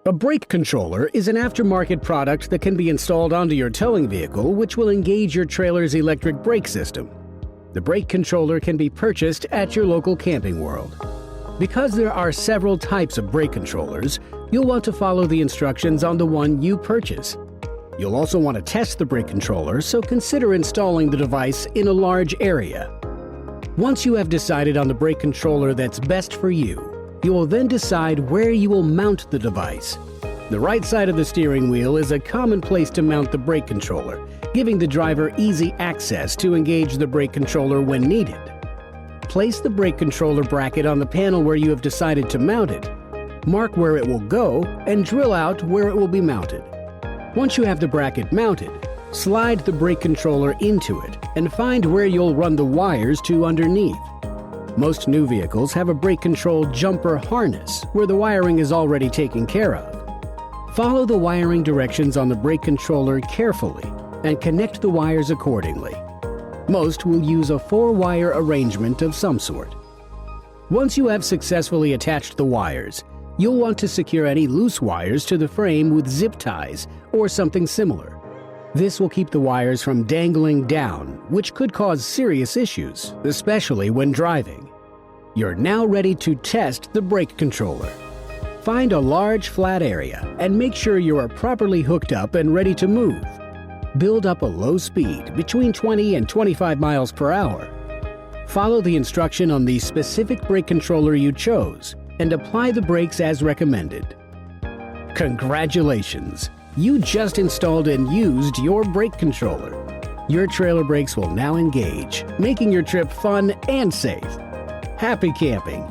A brake controller is an aftermarket product that can be installed onto your towing vehicle, which will engage your trailer's electric brake system. The brake controller can be purchased at your local Camping World. Because there are several types of brake controllers, you'll want to follow the instructions on the one you purchase. You'll also want to test the brake controller, so consider installing the device in a large area. Once you have decided on the brake controller that's best for you, you will then decide where you will mount the device. The right side of the steering wheel is a common place to mount the brake controller, giving the driver easy access to engage the brake controller when needed. Place the brake controller bracket on the panel where you have decided to mount it. Mark where it will go and drill out where it will be mounted. Once you have the bracket mounted, slide the brake controller into it and find where you'll run the wires to underneath. Most new vehicles have a brake control jumper harness where the wiring is already taken care of. Follow the wiring directions on the brake controller carefully and connect the wires accordingly. Most will use a 4-wire arrangement of some sort. Once you have successfully attached the wires, you'll want to secure any loose wires to the frame with zip ties or something similar. This will keep the wires from dangling down, which could cause serious issues, especially when driving. You're now ready to test the brake controller. Find a large flat area and make sure you are properly hooked up and ready to move. Build up a low speed between 20 and 25 miles per hour. Follow the instruction on the specific brake controller you chose and apply the brakes as recommended. Congratulations! You just installed and used your brake controller. Your trailer brakes will now engage, making your trip fun and safe. Happy camping!